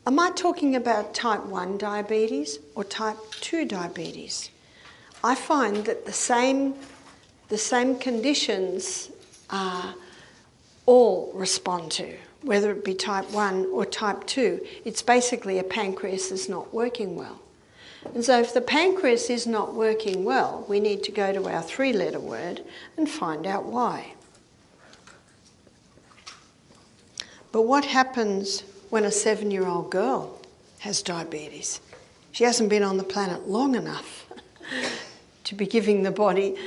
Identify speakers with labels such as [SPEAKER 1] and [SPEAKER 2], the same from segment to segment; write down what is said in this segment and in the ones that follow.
[SPEAKER 1] Am I talking about type 1 diabetes or type 2 diabetes? I find that the same conditions all respond to, whether it be type 1 or type 2. It's basically a pancreas is not working well. And so if the pancreas is not working well, we need to go to our 3-letter word and find out why. But what happens when a 7-year-old girl has diabetes? She hasn't been on the planet long enough to be giving the body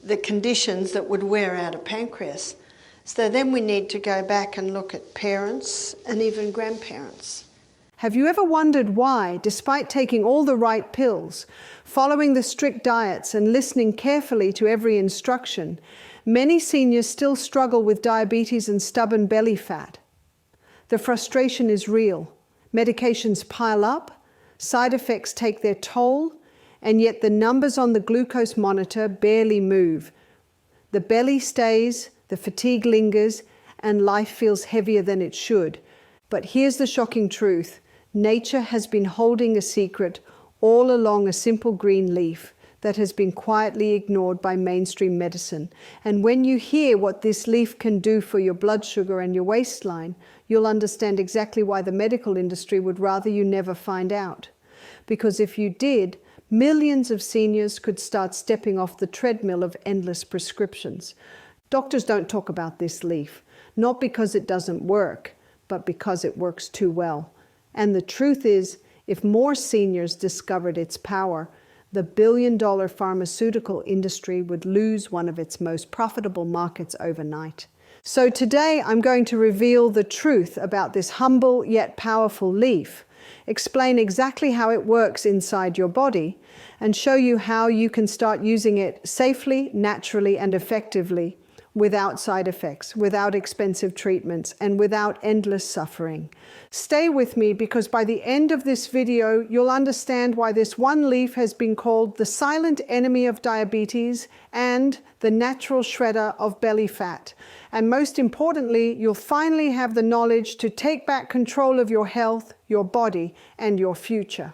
[SPEAKER 1] the conditions that would wear out a pancreas. So then we need to go back and look at parents and even grandparents.
[SPEAKER 2] Have you ever wondered why, despite taking all the right pills, following the strict diets and listening carefully to every instruction, many seniors still struggle with diabetes and stubborn belly fat? The frustration is real. Medications pile up, side effects take their toll, and yet the numbers on the glucose monitor barely move. The belly stays, the fatigue lingers, and life feels heavier than it should. But here's the shocking truth. Nature has been holding a secret all along a simple green leaf that has been quietly ignored by mainstream medicine. And when you hear what this leaf can do for your blood sugar and your waistline, you'll understand exactly why the medical industry would rather you never find out. Because if you did, millions of seniors could start stepping off the treadmill of endless prescriptions. Doctors don't talk about this leaf, not because it doesn't work, but because it works too well. And the truth is, if more seniors discovered its power, the billion-dollar pharmaceutical industry would lose one of its most profitable markets overnight. So today I'm going to reveal the truth about this humble yet powerful leaf, explain exactly how it works inside your body, and show you how you can start using it safely, naturally, and effectively, without side effects, without expensive treatments, and without endless suffering. Stay with me, because by the end of this video, you'll understand why this one leaf has been called the silent enemy of diabetes and the natural shredder of belly fat. And most importantly, you'll finally have the knowledge to take back control of your health, your body, and your future.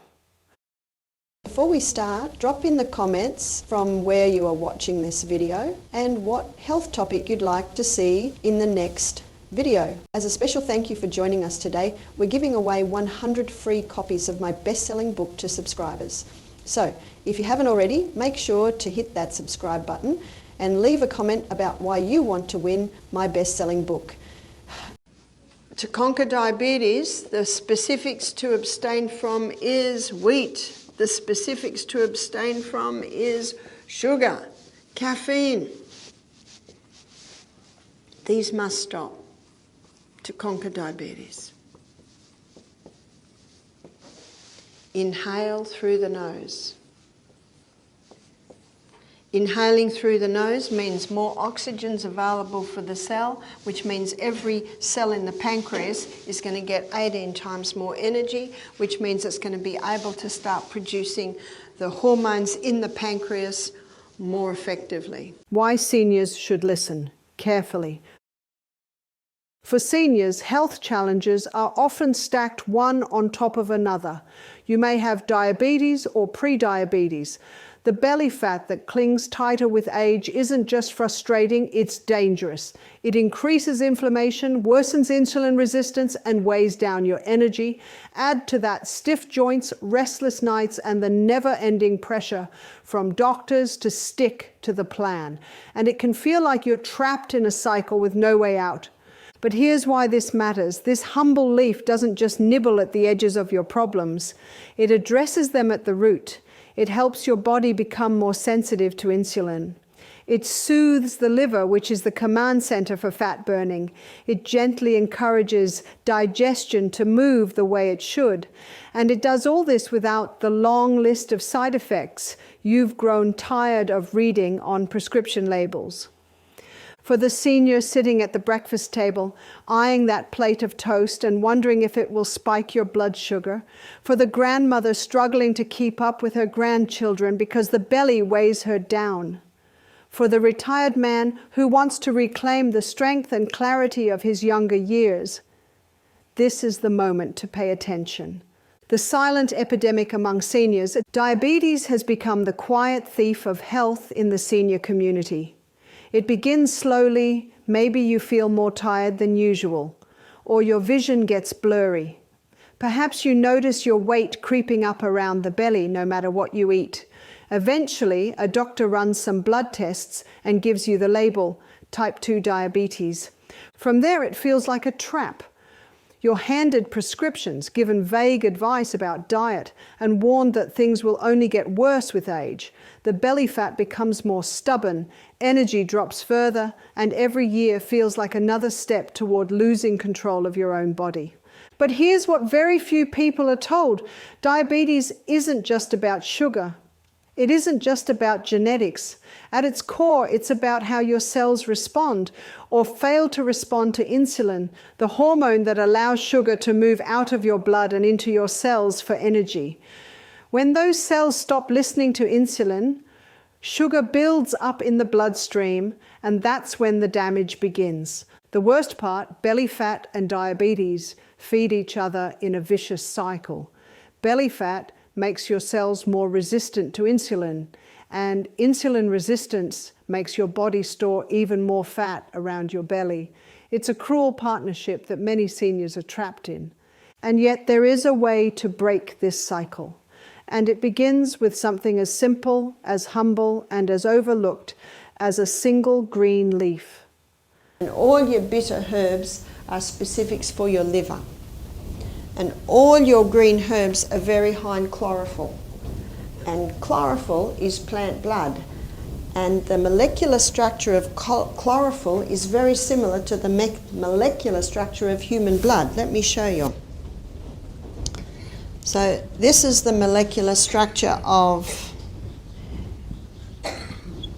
[SPEAKER 1] Before we start, drop in the comments from where you are watching this video and what health topic you'd like to see in the next video. As a special thank you for joining us today, we're giving away 100 free copies of my best-selling book to subscribers. So, if you haven't already, make sure to hit that subscribe button and leave a comment about why you want to win my best-selling book. To conquer diabetes, the specifics to abstain from is wheat. The specifics to abstain from is sugar, caffeine. These must stop to conquer diabetes. Inhale through the nose. Inhaling through the nose means more oxygen's available for the cell, which means every cell in the pancreas is going to get 18 times more energy, which means it's going to be able to start producing the hormones in the pancreas more effectively.
[SPEAKER 2] Why seniors should listen carefully. For seniors, health challenges are often stacked one on top of another. You may have diabetes or pre-diabetes. The belly fat that clings tighter with age isn't just frustrating, it's dangerous. It increases inflammation, worsens insulin resistance, and weighs down your energy. Add to that stiff joints, restless nights, and the never-ending pressure from doctors to stick to the plan. And it can feel like you're trapped in a cycle with no way out. But here's why this matters. This humble leaf doesn't just nibble at the edges of your problems. It addresses them at the root. It helps your body become more sensitive to insulin. It soothes the liver, which is the command center for fat burning. It gently encourages digestion to move the way it should. And it does all this without the long list of side effects you've grown tired of reading on prescription labels. For the senior sitting at the breakfast table, eyeing that plate of toast and wondering if it will spike your blood sugar. For the grandmother struggling to keep up with her grandchildren because the belly weighs her down. For the retired man who wants to reclaim the strength and clarity of his younger years. this is the moment to pay attention. The silent epidemic among seniors, diabetes has become the quiet thief of health in the senior community. It begins slowly. Maybe you feel more tired than usual, or your vision gets blurry. Perhaps you notice your weight creeping up around the belly no matter what you eat. Eventually, a doctor runs some blood tests and gives you the label, type 2 diabetes. From there, it feels like a trap. You're handed prescriptions, given vague advice about diet, and warned that things will only get worse with age. The belly fat becomes more stubborn, energy drops further, and every year feels like another step toward losing control of your own body. But here's what very few people are told. Diabetes isn't just about sugar. It isn't just about genetics. At its core, it's about how your cells respond or fail to respond to insulin, the hormone that allows sugar to move out of your blood and into your cells for energy. When those cells stop listening to insulin, sugar builds up in the bloodstream, and that's when the damage begins. The worst part, belly fat and diabetes feed each other in a vicious cycle. Belly fat makes your cells more resistant to insulin, and insulin resistance makes your body store even more fat around your belly. It's a cruel partnership that many seniors are trapped in. And yet there is a way to break this cycle. And it begins with something as simple, as humble, and as overlooked as a single green leaf.
[SPEAKER 1] And all your bitter herbs are specifics for your liver. And all your green herbs are very high in chlorophyll. And chlorophyll is plant blood. And the molecular structure of chlorophyll is very similar to the molecular structure of human blood. Let me show you. So this is the molecular structure of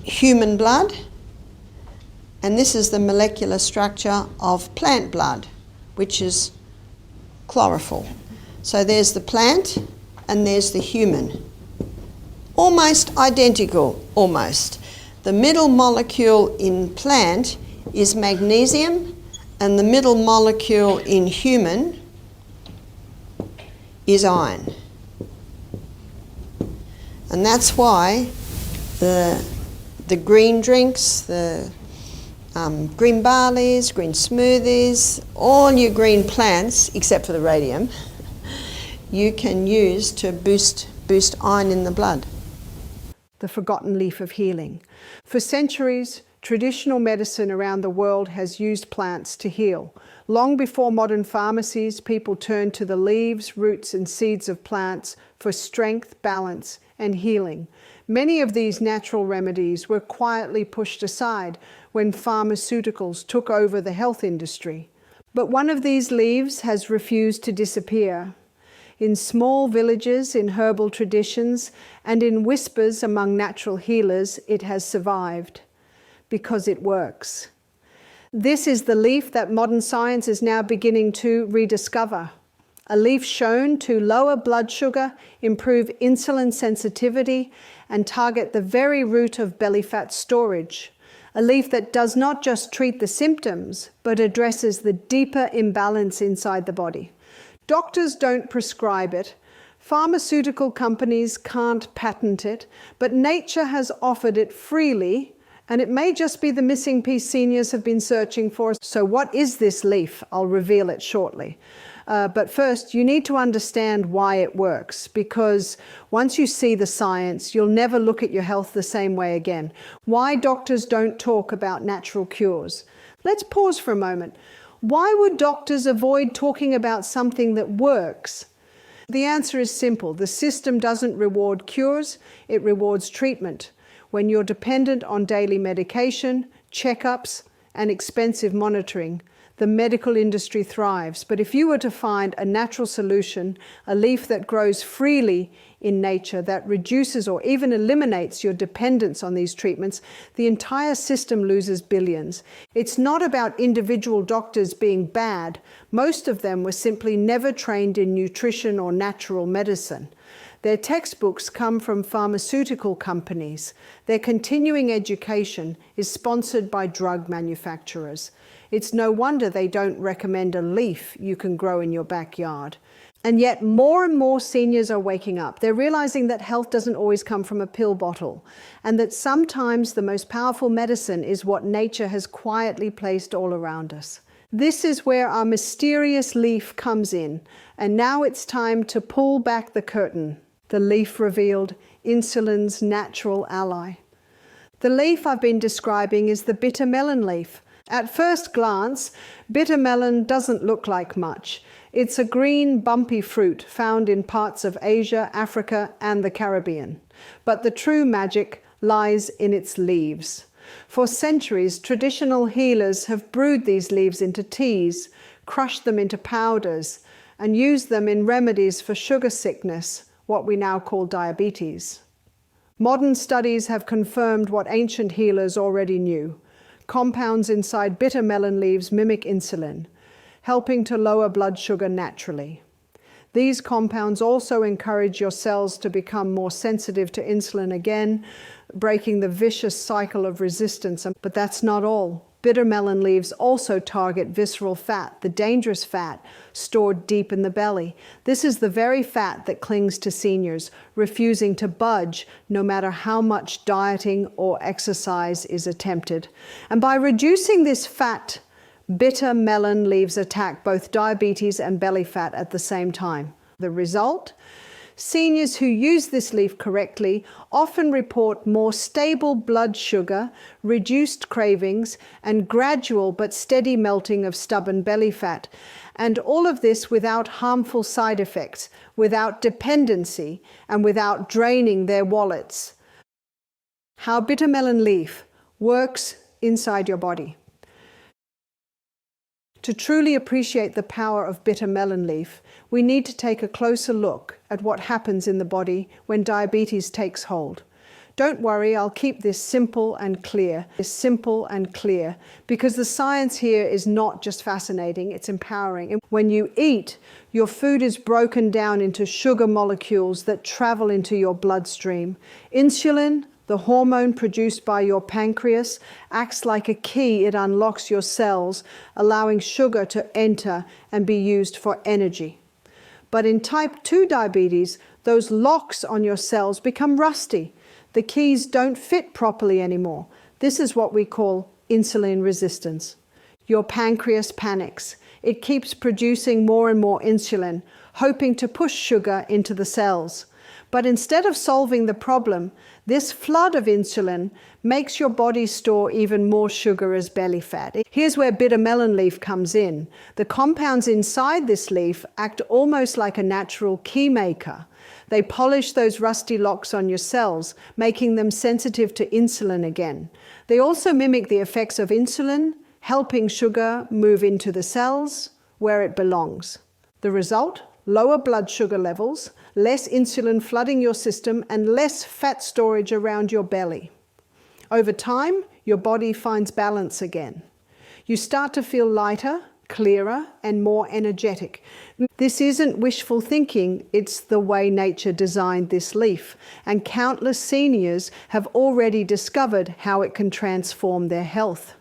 [SPEAKER 1] human blood. And this is the molecular structure of plant blood, which is chlorophyll. So there's the plant and there's the human. Almost identical, almost. The middle molecule in plant is magnesium, and the middle molecule in human is iron. And that's why the green drinks, the green barleys, green smoothies, all your green plants, except for the radium, you can use to boost iron in the blood.
[SPEAKER 2] The forgotten leaf of healing. For centuries, traditional medicine around the world has used plants to heal. Long before modern pharmacies, people turned to the leaves, roots, and seeds of plants for strength, balance, and healing. Many of these natural remedies were quietly pushed aside when pharmaceuticals took over the health industry. But one of these leaves has refused to disappear. In small villages, in herbal traditions, and in whispers among natural healers, it has survived because it works. This is the leaf that modern science is now beginning to rediscover. A leaf shown to lower blood sugar, improve insulin sensitivity, and target the very root of belly fat storage. A leaf that does not just treat the symptoms, but addresses the deeper imbalance inside the body. Doctors don't prescribe it. Pharmaceutical companies can't patent it, but nature has offered it freely, and it may just be the missing piece seniors have been searching for. So what is this leaf? I'll reveal it shortly. But first, you need to understand why it works, because once you see the science, you'll never look at your health the same way again. Why doctors don't talk about natural cures. Let's pause for a moment. Why would doctors avoid talking about something that works? The answer is simple. The system doesn't reward cures, it rewards treatment. When you're dependent on daily medication, checkups, and expensive monitoring, the medical industry thrives. But if you were to find a natural solution, a leaf that grows freely in nature, that reduces or even eliminates your dependence on these treatments, the entire system loses billions. It's not about individual doctors being bad. Most of them were simply never trained in nutrition or natural medicine. Their textbooks come from pharmaceutical companies. Their continuing education is sponsored by drug manufacturers. It's no wonder they don't recommend a leaf you can grow in your backyard. And yet more and more seniors are waking up. They're realizing that health doesn't always come from a pill bottle, and that sometimes the most powerful medicine is what nature has quietly placed all around us. This is where our mysterious leaf comes in, and now it's time to pull back the curtain. The leaf revealed insulin's natural ally. The leaf I've been describing is the bitter melon leaf. At first glance, bitter melon doesn't look like much. It's a green, bumpy fruit found in parts of Asia, Africa, and the Caribbean. But the true magic lies in its leaves. For centuries, traditional healers have brewed these leaves into teas, crushed them into powders, and used them in remedies for sugar sickness, what we now call diabetes. Modern studies have confirmed what ancient healers already knew. Compounds inside bitter melon leaves mimic insulin, helping to lower blood sugar naturally. These compounds also encourage your cells to become more sensitive to insulin again, breaking the vicious cycle of resistance. But that's not all. Bitter melon leaves also target visceral fat, the dangerous fat stored deep in the belly. This is the very fat that clings to seniors, refusing to budge no matter how much dieting or exercise is attempted. And by reducing this fat, bitter melon leaves attack both diabetes and belly fat at the same time. The result? Seniors who use this leaf correctly often report more stable blood sugar, reduced cravings, and gradual but steady melting of stubborn belly fat. And all of this without harmful side effects, without dependency, and without draining their wallets. How bitter melon leaf works inside your body. To truly appreciate the power of bitter melon leaf, we need to take a closer look at what happens in the body when diabetes takes hold. Don't worry, I'll keep this simple and clear, because the science here is not just fascinating, it's empowering. When you eat, your food is broken down into sugar molecules that travel into your bloodstream. Insulin, the hormone produced by your pancreas, acts like a key. It unlocks your cells, allowing sugar to enter and be used for energy. But in type 2 diabetes, those locks on your cells become rusty. The keys don't fit properly anymore. This is what we call insulin resistance. Your pancreas panics. It keeps producing more and more insulin, hoping to push sugar into the cells. But instead of solving the problem, this flood of insulin makes your body store even more sugar as belly fat. Here's where bitter melon leaf comes in. The compounds inside this leaf act almost like a natural key maker. They polish those rusty locks on your cells, making them sensitive to insulin again. They also mimic the effects of insulin, helping sugar move into the cells where it belongs. The result? Lower blood sugar levels, less insulin flooding your system, and less fat storage around your belly. Over time, your body finds balance again. You start to feel lighter, clearer, and more energetic. This isn't wishful thinking, it's the way nature designed this leaf, and countless seniors have already discovered how it can transform their health.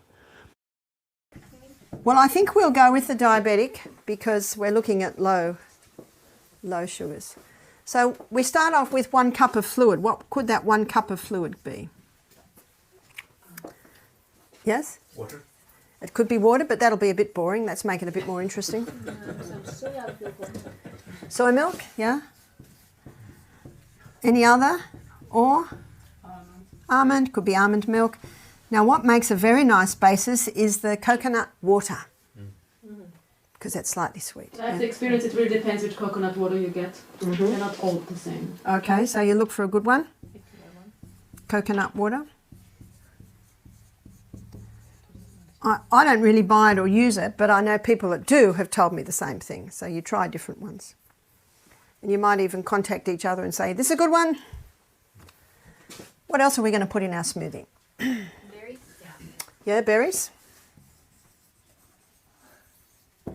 [SPEAKER 2] Well, I think we'll go with the diabetic because we're looking at low sugars. So we start off with 1 cup of fluid. What could that 1 cup of fluid be? Yes?
[SPEAKER 3] Water.
[SPEAKER 2] It could be water, but that'll be a bit boring. Let's make it a bit more interesting. Soy milk, yeah? Any other? Or? Almond, could be almond milk. Now what makes a very nice basis is the coconut water, because that's slightly sweet.
[SPEAKER 4] That's the experience. It really depends which coconut water you get. They're not all the same.
[SPEAKER 2] Okay, so you look for a good one. Coconut water. I don't really buy it or use it, but I know people that do have told me the same thing. So you try different ones. And you might even contact each other and say, this is a good one. What else are we going to put in our smoothie?
[SPEAKER 5] Berries?
[SPEAKER 2] Yeah, berries. Do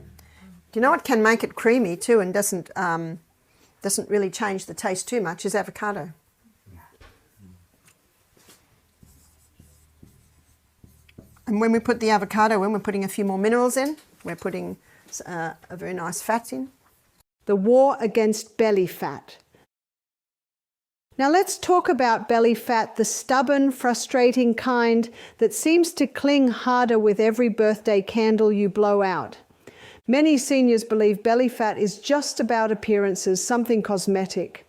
[SPEAKER 2] you know what can make it creamy too and doesn't really change the taste too much is avocado.
[SPEAKER 1] And when we put the avocado in, we're putting a few more minerals in. We're putting a very nice fat in.
[SPEAKER 2] The war against belly fat. Now let's talk about belly fat, the stubborn, frustrating kind that seems to cling harder with every birthday candle you blow out. Many seniors believe belly fat is just about appearances, something cosmetic.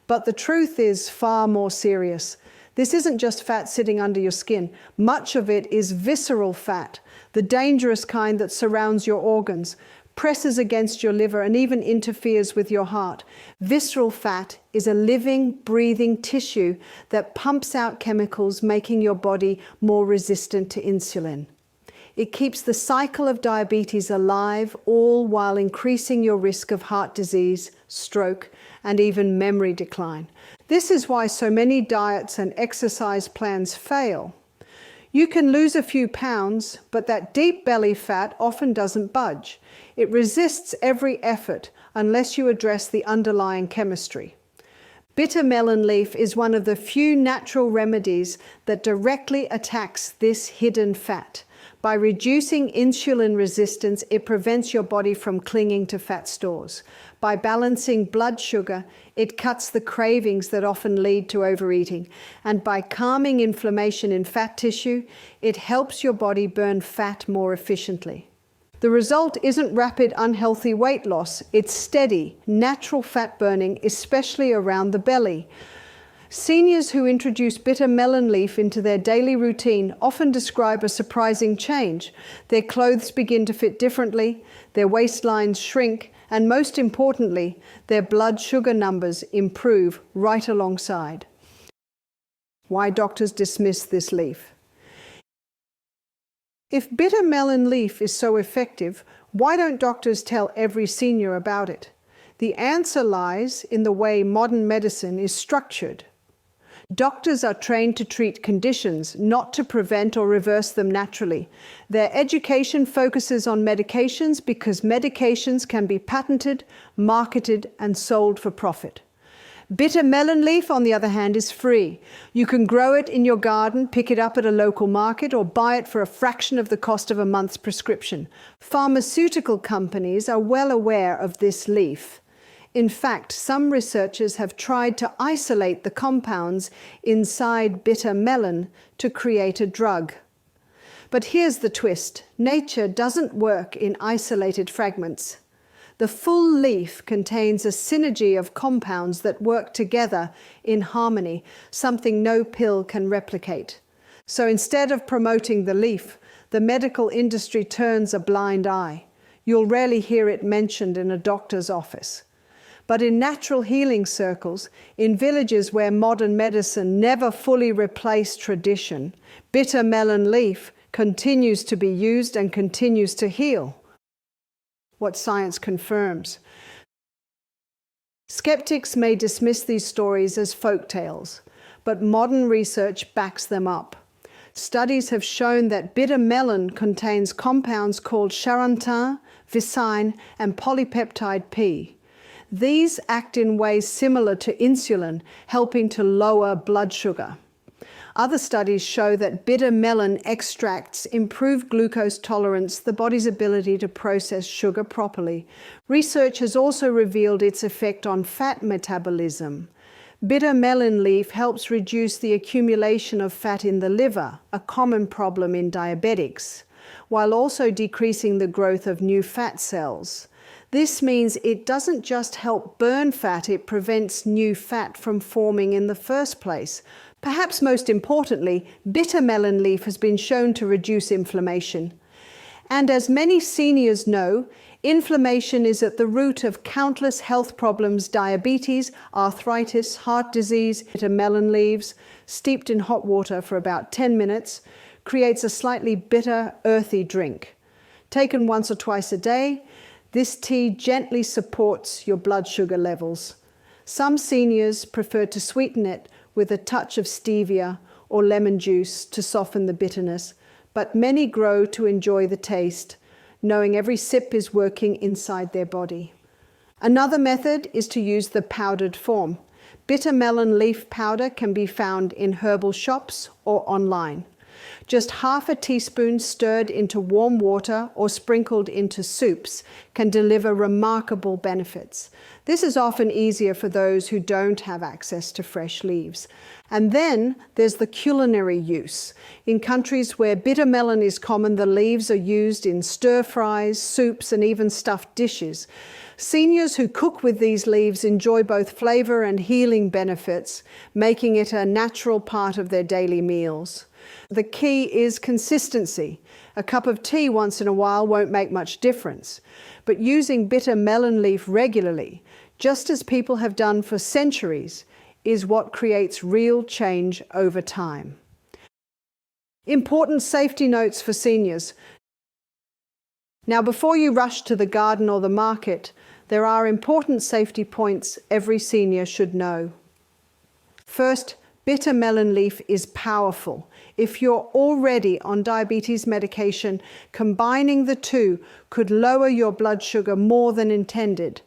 [SPEAKER 2] But the truth is far more serious. This isn't just fat sitting under your skin. Much of it is visceral fat, the dangerous kind that surrounds your organs, presses against your liver, and even interferes with your heart. Visceral fat is a living, breathing tissue that pumps out chemicals, making your body more resistant to insulin. It keeps the cycle of diabetes alive, all while increasing your risk of heart disease, stroke, and even memory decline. This is why so many diets and exercise plans fail. You can lose a few pounds, but that deep belly fat often doesn't budge. It resists every effort unless you address the underlying chemistry. Bitter melon leaf is one of the few natural remedies that directly attacks this hidden fat. By reducing insulin resistance, it prevents your body from clinging to fat stores. By balancing blood sugar, it cuts the cravings that often lead to overeating. And by calming inflammation in fat tissue, it helps your body burn fat more efficiently. The result isn't rapid, unhealthy weight loss. It's steady, natural fat burning, especially around the belly. Seniors who introduce bitter melon leaf into their daily routine often describe a surprising change. Their clothes begin to fit differently, their waistlines shrink, and most importantly, their blood sugar numbers improve right alongside. Why doctors dismiss this leaf? If bitter melon leaf is so effective, why don't doctors tell every senior about it? The answer lies in the way modern medicine is structured. Doctors are trained to treat conditions, not to prevent or reverse them naturally. Their education focuses on medications because medications can be patented, marketed, and sold for profit. Bitter melon leaf, on the other hand, is free. You can grow it in your garden, pick it up at a local market, or buy it for a fraction of the cost of a month's prescription. Pharmaceutical companies are well aware of this leaf. In fact, some researchers have tried to isolate the compounds inside bitter melon to create a drug. But here's the twist. Nature doesn't work in isolated fragments. The full leaf contains a synergy of compounds that work together in harmony, something no pill can replicate. So instead of promoting the leaf, the medical industry turns a blind eye. You'll rarely hear it mentioned in a doctor's office. But in natural healing circles, in villages where modern medicine never fully replaced tradition, bitter melon leaf continues to be used and continues to heal. What science confirms. Skeptics may dismiss these stories as folk tales, but modern research backs them up. Studies have shown that bitter melon contains compounds called charantin, vicine, and polypeptide P. These act in ways similar to insulin, helping to lower blood sugar. Other studies show that bitter melon extracts improve glucose tolerance, the body's ability to process sugar properly. Research has also revealed its effect on fat metabolism. Bitter melon leaf helps reduce the accumulation of fat in the liver, a common problem in diabetics, while also decreasing the growth of new fat cells. This means it doesn't just help burn fat, it prevents new fat from forming in the first place. Perhaps most importantly, bitter melon leaf has been shown to reduce inflammation. And as many seniors know, inflammation is at the root of countless health problems: diabetes, arthritis, heart disease. Bitter melon leaves, steeped in hot water for about 10 minutes, creates a slightly bitter, earthy drink. Taken once or twice a day, this tea gently supports your blood sugar levels. Some seniors prefer to sweeten it with a touch of stevia or lemon juice to soften the bitterness, but many grow to enjoy the taste, knowing every sip is working inside their body. Another method is to use the powdered form. Bitter melon leaf powder can be found in herbal shops or online. Just half a teaspoon stirred into warm water or sprinkled into soups can deliver remarkable benefits. This is often easier for those who don't have access to fresh leaves. And then there's the culinary use. In countries where bitter melon is common, the leaves are used in stir-fries, soups, and even stuffed dishes. Seniors who cook with these leaves enjoy both flavor and healing benefits, making it a natural part of their daily meals. The key is consistency. A cup of tea once in a while won't make much difference. But using bitter melon leaf regularly, just as people have done for centuries, is what creates real change over time. Important safety notes for seniors. Now, before you rush to the garden or the market, there are important safety points every senior should know. First, bitter melon leaf is powerful. If you're already on diabetes medication, combining the two could lower your blood sugar more than intended.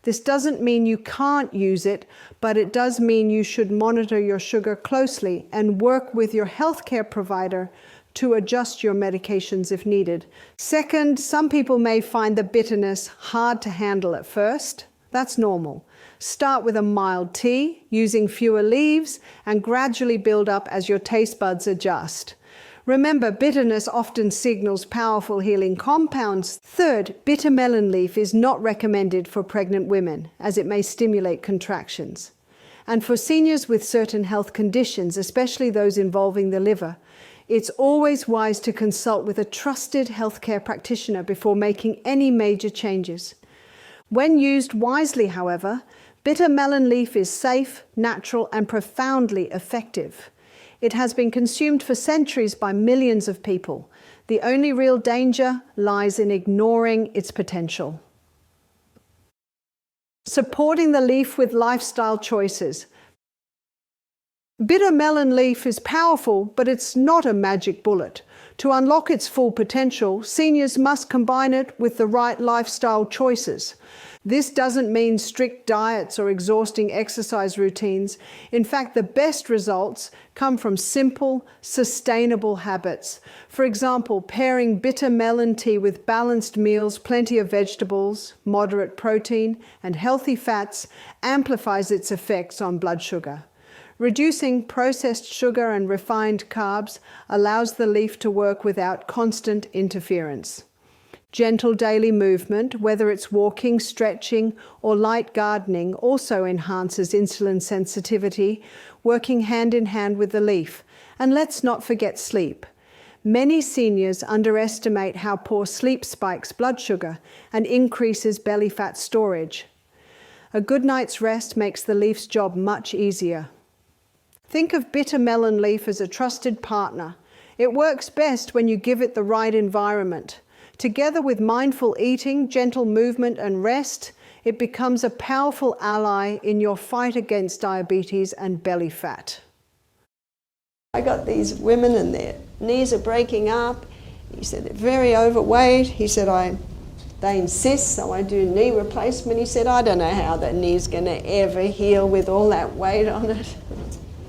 [SPEAKER 2] This doesn't mean you can't use it, but it does mean you should monitor your sugar closely and work with your healthcare provider to adjust your medications if needed. Second, some people may find the bitterness hard to handle at first. That's normal. Start with a mild tea, using fewer leaves, and gradually build up as your taste buds adjust. Remember, bitterness often signals powerful healing compounds. Third, bitter melon leaf is not recommended for pregnant women, as it may stimulate contractions. And for seniors with certain health conditions, especially those involving the liver, it's always wise to consult with a trusted healthcare practitioner before making any major changes. When used wisely, however, bitter melon leaf is safe, natural, and profoundly effective. It has been consumed for centuries by millions of people. The only real danger lies in ignoring its potential. Supporting the leaf with lifestyle choices. Bitter melon leaf is powerful, but it's not a magic bullet. To unlock its full potential, seniors must combine it with the right lifestyle choices. This doesn't mean strict diets or exhausting exercise routines. In fact, the best results come from simple, sustainable habits. For example, pairing bitter melon tea with balanced meals, plenty of vegetables, moderate protein, and healthy fats amplifies its effects on blood sugar. Reducing processed sugar and refined carbs allows the leaf to work without constant interference. Gentle daily movement, whether it's walking, stretching, or light gardening, also enhances insulin sensitivity, working hand in hand with the leaf. And let's not forget sleep. Many seniors underestimate how poor sleep spikes blood sugar and increases belly fat storage. A good night's rest makes the leaf's job much easier. Think of bitter melon leaf as a trusted partner. It works best when you give it the right environment. Together with mindful eating, gentle movement, and rest, it becomes a powerful ally in your fight against diabetes and belly fat.
[SPEAKER 1] I got these women and their knees are breaking up. He said they're very overweight. He said they insist, so I do knee replacement. He said, I don't know how that knee's going to ever heal with all that weight on it.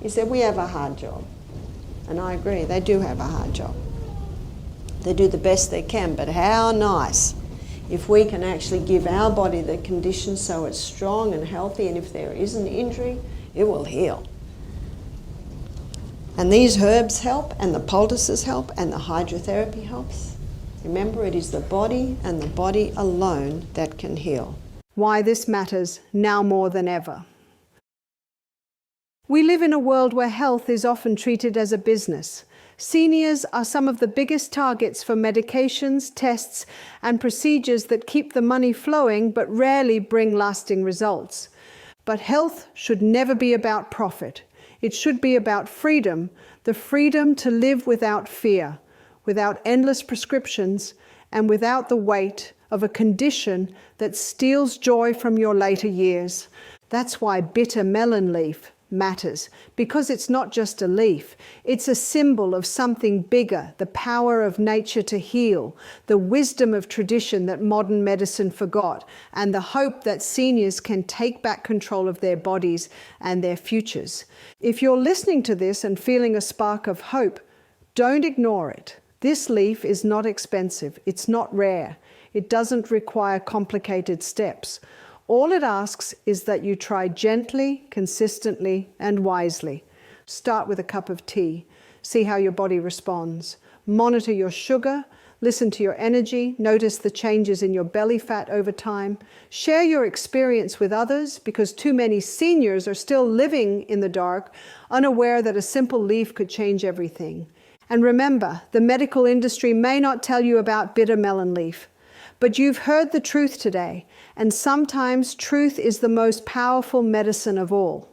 [SPEAKER 1] He said, we have a hard job. And I agree, they do have a hard job. They do the best they can, but how nice if we can actually give our body the conditions so it's strong and healthy, and if there is an injury, it will heal. And these herbs help, and the poultices help, and the hydrotherapy helps. Remember, it is the body and the body alone that can heal.
[SPEAKER 2] Why this matters now more than ever. We live in a world where health is often treated as a business. Seniors are some of the biggest targets for medications, tests, and procedures that keep the money flowing but rarely bring lasting results. But health should never be about profit. It should be about freedom, the freedom to live without fear, without endless prescriptions, and without the weight of a condition that steals joy from your later years. That's why bitter melon leaf matters, because it's not just a leaf. It's a symbol of something bigger, the power of nature to heal, the wisdom of tradition that modern medicine forgot, and the hope that seniors can take back control of their bodies and their futures. If you're listening to this and feeling a spark of hope, Don't ignore it. This leaf is not expensive. It's not rare. It doesn't require complicated steps. All it asks is that you try gently, consistently, and wisely. Start with a cup of tea. See how your body responds. Monitor your sugar. Listen to your energy. Notice the changes in your belly fat over time. Share your experience with others, because too many seniors are still living in the dark, unaware that a simple leaf could change everything. And remember, the medical industry may not tell you about bitter melon leaf, but you've heard the truth today, and sometimes truth is the most powerful medicine of all.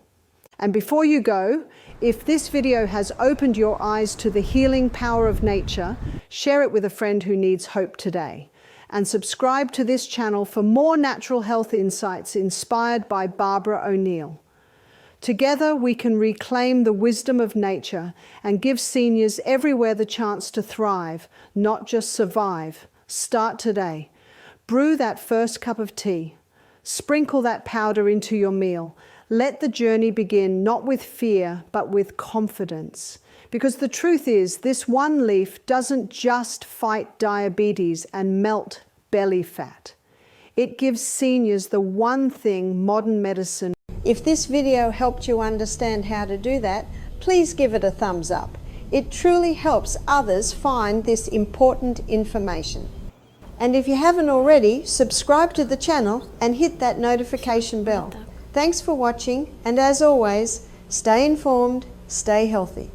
[SPEAKER 2] And before you go, if this video has opened your eyes to the healing power of nature, share it with a friend who needs hope today. And subscribe to this channel for more natural health insights inspired by Barbara O'Neill. Together we can reclaim the wisdom of nature and give seniors everywhere the chance to thrive, not just survive. Start today. Brew that first cup of tea. Sprinkle that powder into your meal. Let the journey begin not with fear, but with confidence. Because the truth is, this one leaf doesn't just fight diabetes and melt belly fat. It gives seniors the one thing modern medicine.
[SPEAKER 1] If this video helped you understand how to do that, please give it a thumbs up. It truly helps others find this important information. And if you haven't already, subscribe to the channel and hit that notification bell. Thanks for watching, and as always, stay informed, stay healthy.